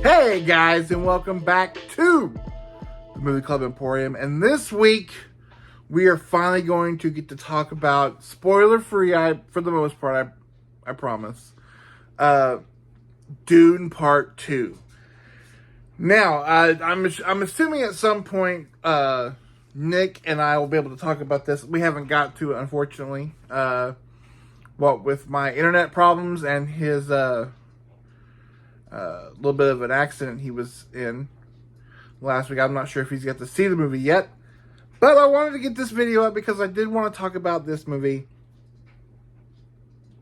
Hey guys, and welcome back to the Movie-Club Emporium. And this week, we are finally going to get to talk about, spoiler-free, for the most part, I promise, Dune Part 2. Now, I'm assuming at some point, Nick and I will be able to talk about this. We haven't got to it, unfortunately. With my internet problems and his, little bit of an accident he was in last week. I'm not sure if he's got to see the movie yet, but I wanted to get this video up because I did want to talk about this movie.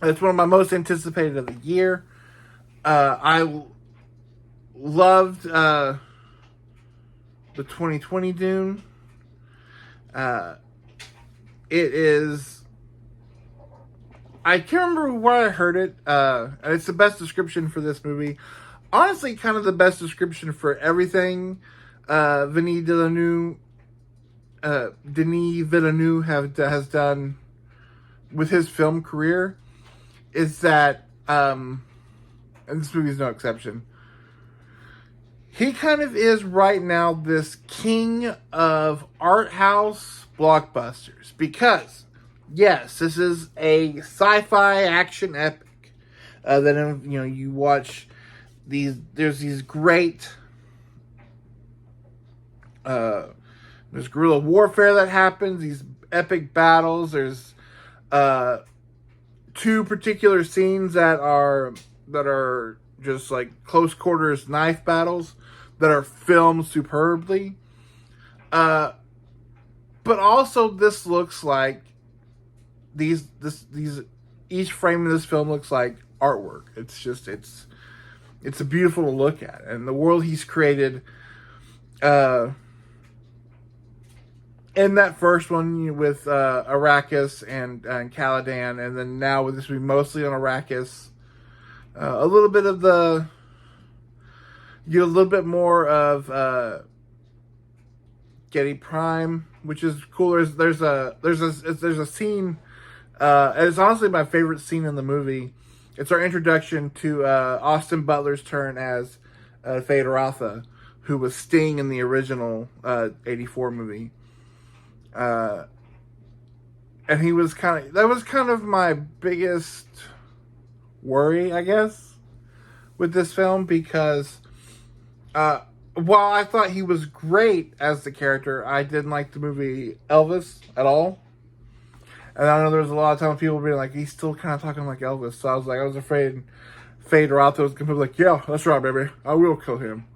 It's one of my most anticipated of the year. I loved the 2020 Dune. It is... I can't remember where I heard it, and it's the best description for this movie. Honestly, kind of the best description for everything Denis Villeneuve has done with his film career is that, and this movie is no exception, he kind of is right now this king of art house blockbusters, because yes, this is a sci-fi action epic. That you watch these. There's these great. There's guerrilla warfare that happens. These epic battles. There's two particular scenes that are just like close quarters knife battles that are filmed superbly. But also, this looks like. Each frame of this film looks like artwork. It's a beautiful to look at, and the world he's created. In that first one with Arrakis and Caladan, and then now with this, we mostly on Arrakis. A little bit of a little bit more of Getty Prime, which is cooler. There's a scene. And it's honestly my favorite scene in the movie. It's our introduction to Austin Butler's turn as Feyd-Rautha, who was Sting in the original 84 movie. And he was that was kind of my biggest worry, I guess, with this film, because while I thought he was great as the character, I didn't like the movie Elvis at all. And I know there was a lot of times people being like, he's still kind of talking like Elvis. So I was afraid Feyd-Rautha was going to be like, yeah, that's right, baby. I will kill him.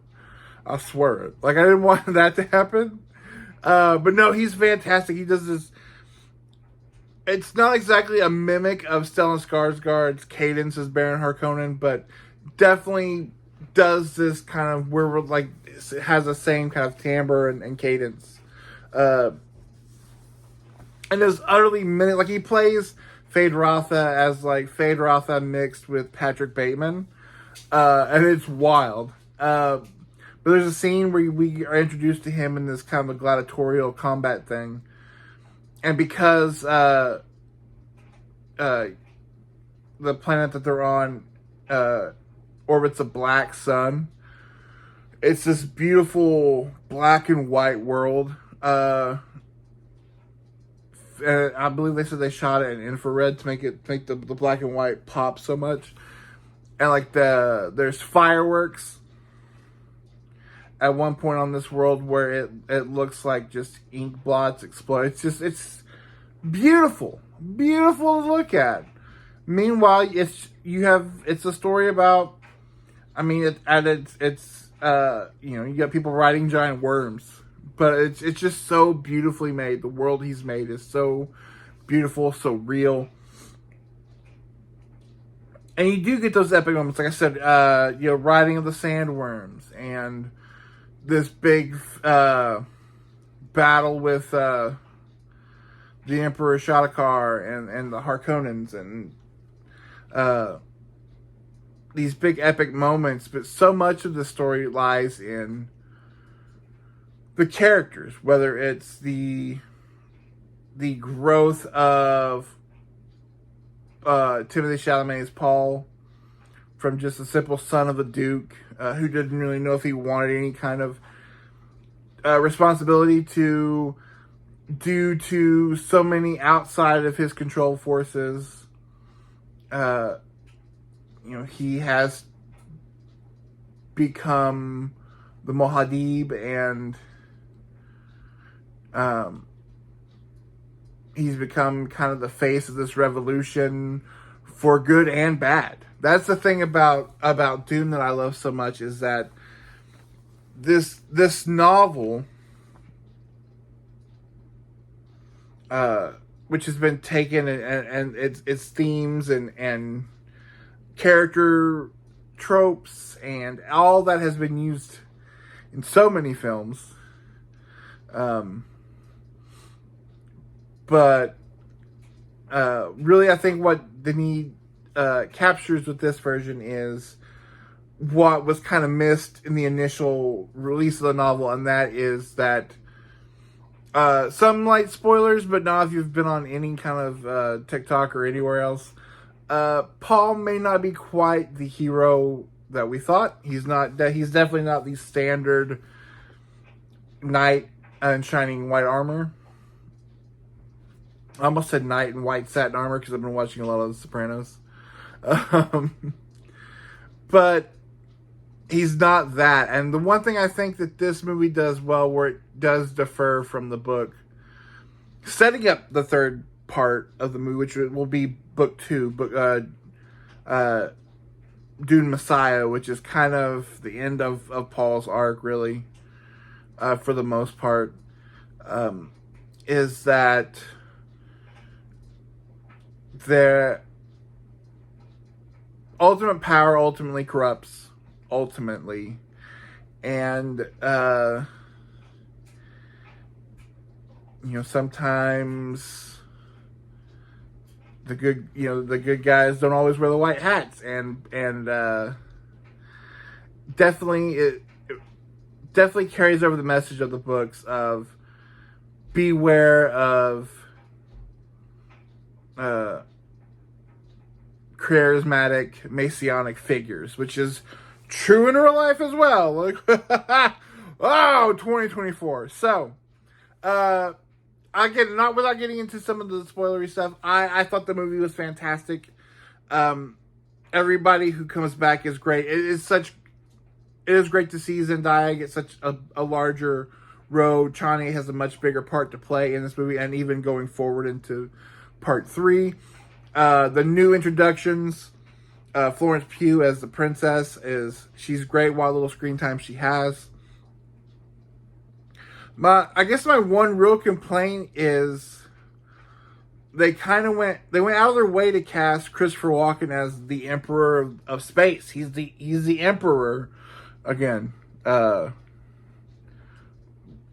I swear it. Like, I didn't want that to happen. But no, he's fantastic. He does this. It's not exactly a mimic of Stellan Skarsgård's cadence as Baron Harkonnen, but definitely does this kind of where we're like, it has the same kind of timbre and cadence. And it's utterly like he plays Feyd-Rautha as like Feyd-Rautha mixed with Patrick Bateman, and it's wild. But there's a scene where we are introduced to him in this kind of a gladiatorial combat thing, and because the planet that they're on orbits a black sun, it's this beautiful black and white world. And I believe they said they shot it in infrared to make the black and white pop so much. And like there's fireworks at one point on this world where it looks like just ink blots explode. It's beautiful to look at. Meanwhile, it's a story about. I mean, you got people riding giant worms. But it's just so beautifully made. The world he's made is so beautiful, so real. And you do get those epic moments, like I said, riding of the sandworms, and this big battle with the Emperor Shadakar and the Harkonnens, and these big epic moments. But so much of the story lies in the characters, whether it's the growth of Timothy Chalamet's Paul, from just a simple son of a duke who didn't really know if he wanted any kind of responsibility due to so many outside of his control forces. He has become the Mohadib, and he's become kind of the face of this revolution for good and bad. That's the thing about Dune that I love so much, is that this novel, which has been taken and its themes and character tropes and all that has been used in so many films, but really I think what Denis captures with this version is what was kind of missed in the initial release of the novel, and that is that some light spoilers, but not if you've been on any kind of TikTok or anywhere else. Paul may not be quite the hero that we thought. He's definitely not the standard knight in shining white armor. I almost said knight in white satin armor because I've been watching a lot of The Sopranos. But he's not that. And the one thing I think that this movie does well, where it does differ from the book, setting up the third part of the movie, which will be book 2, Dune Messiah, which is kind of the end of Paul's arc, really, for the most part, is that their ultimate power ultimately corrupts, and sometimes the good guys don't always wear the white hats, and it definitely carries over the message of the books of beware of charismatic Messianic figures, which is true in real life as well. Like, 2024. So, again, not without getting into some of the spoilery stuff, I thought the movie was fantastic. Everybody who comes back is great. It is great to see Zendaya get such a larger role. Chani has a much bigger part to play in this movie, and even going forward into part 3. The new introductions, Florence Pugh as the princess, she's great. What little screen time she has. I guess my one real complaint is they went out of their way to cast Christopher Walken as the Emperor of Space. He's the Emperor. Again,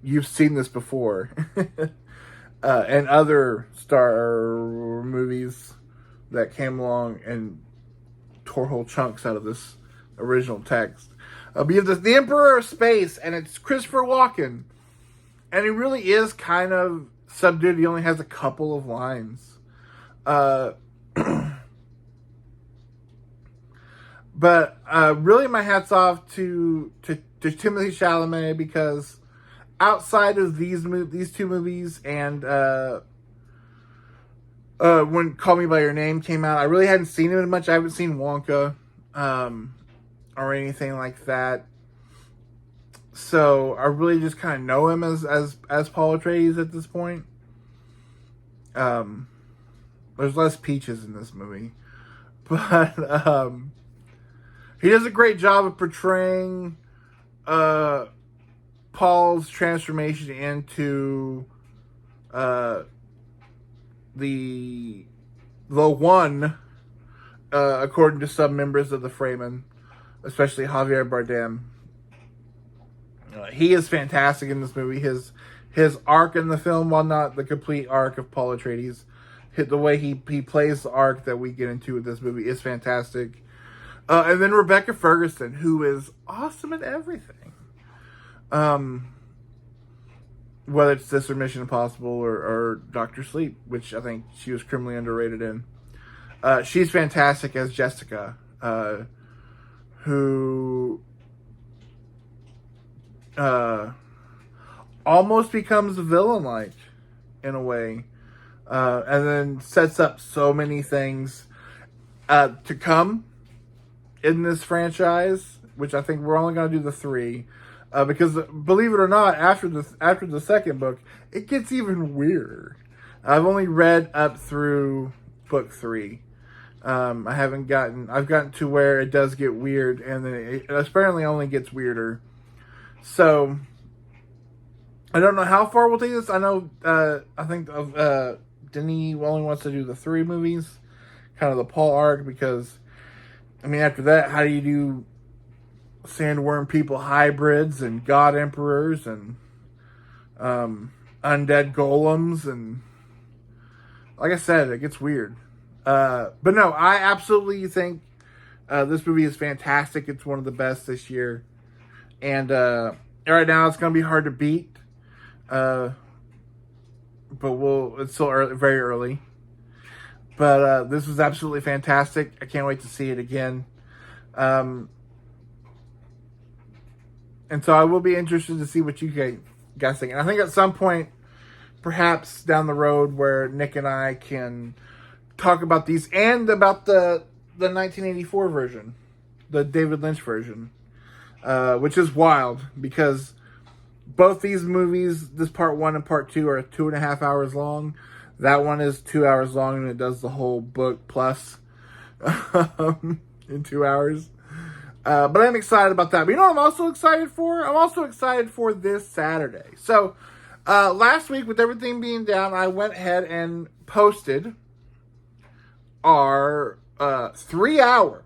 you've seen this before, and other Star movies that came along and tore whole chunks out of this original text. But you have the Emperor of Space, and it's Christopher Walken, and he really is kind of subdued. He only has a couple of lines. But really, my hat's off to Timothée Chalamet, because outside of these two movies and when Call Me By Your Name came out, I really hadn't seen him much. I haven't seen Wonka or anything like that. So I really just kind of know him as Paul Atreides at this point. There's less peaches in this movie, but he does a great job of portraying Paul's transformation into the one, according to some members of the Fremen, especially Javier Bardem. He is fantastic in this movie. His arc in the film, while not the complete arc of Paul Atreides, the way he plays the arc that we get into with this movie is fantastic. And then Rebecca Ferguson, who is awesome at everything. Whether it's this or Mission Impossible or Doctor Sleep, which I think she was criminally underrated in. She's fantastic as Jessica, who almost becomes villain-like in a way, and then sets up so many things to come in this franchise, which I think we're only going to do the 3, because believe it or not, after the second book, it gets even weirder. I've only read up through book 3. I've gotten to where it does get weird, and then it apparently only gets weirder. So I don't know how far we'll take this. I know I think Denis only wants to do the 3 movies, kind of the Paul arc, because I mean, after that, how do you do sandworm people hybrids and god emperors and undead golems? And like I said, it gets weird. But no, I absolutely think this movie is fantastic. It's one of the best this year. And right now, it's going to be hard to beat. But it's still early, very early. But this was absolutely fantastic. I can't wait to see it again. And so I will be interested to see what you guys think. And I think at some point, perhaps down the road, where Nick and I can talk about these and about the 1984 version, the David Lynch version, which is wild because both these movies, this part 1 and part 2, are 2.5 hours long. That one is 2 hours long, and it does the whole book plus in 2 hours. But I'm excited about that. But you know what I'm also excited for? I'm also excited for this Saturday. So last week, with everything being down, I went ahead and posted our 3-hour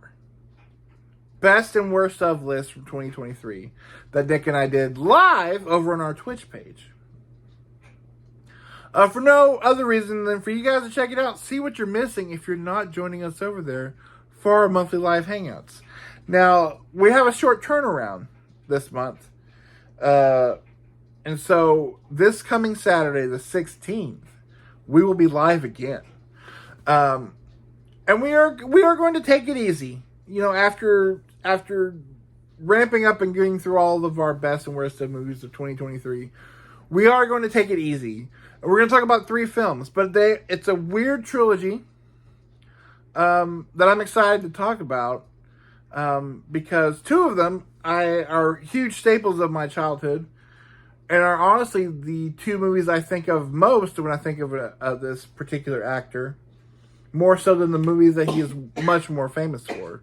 best and worst of list from 2023 that Nick and I did live over on our Twitch page. For no other reason than for you guys to check it out, see what you're missing if you're not joining us over there for our monthly live hangouts. Now, we have a short turnaround this month. And so this coming Saturday, the 16th, we will be live again. And we are going to take it easy. You know, after ramping up and getting through all of our best and worst of movies of 2023, we are going to take it easy. We're going to talk about 3 films, but it's a weird trilogy that I'm excited to talk about because 2 of them are huge staples of my childhood and are honestly the 2 movies I think of most when I think of this particular actor, more so than the movies that he is much more famous for.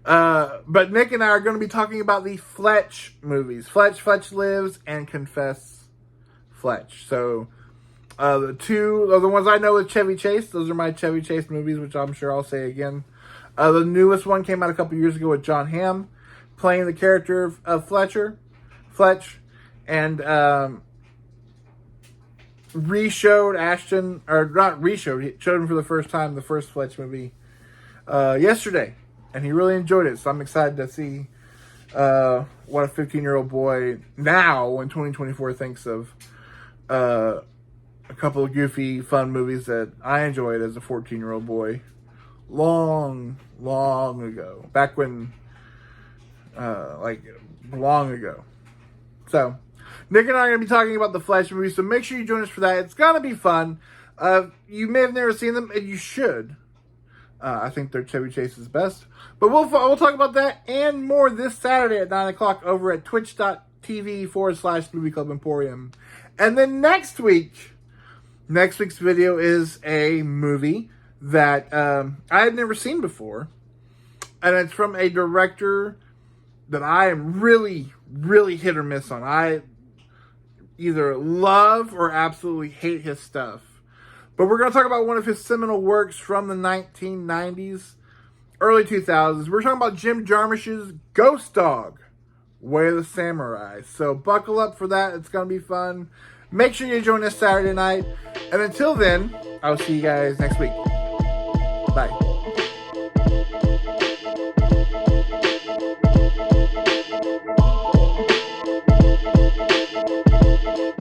But Nick and I are going to be talking about the Fletch movies. Fletch Lives, and Confess Fletch. So, the 2 are the ones I know with Chevy Chase. Those are my Chevy Chase movies, which I'm sure I'll say again. The newest one came out a couple years ago with John Hamm playing the character of Fletch, and showed him for the first time the first Fletch movie yesterday. And he really enjoyed it. So I'm excited to see what a 15-year-old boy now in 2024 thinks of a couple of goofy, fun movies that I enjoyed as a 14-year-old boy long ago. Back when, long ago. So, Nick and I are going to be talking about the Fletch movies, so make sure you join us for that. It's going to be fun. You may have never seen them, and you should. I think they're Chevy Chase's best. But we'll talk about that and more this Saturday at 9 o'clock over at twitch.tv/Movie-Club Emporium. And then next week's video is a movie that I had never seen before. And it's from a director that I am really, really hit or miss on. I either love or absolutely hate his stuff. But we're going to talk about one of his seminal works from the 1990s, early 2000s. We're talking about Jim Jarmusch's Ghost Dog, Way of the Samurai. So buckle up for that. It's going to be fun. Make sure you join us Saturday night. And until then, I'll see you guys next week. Bye.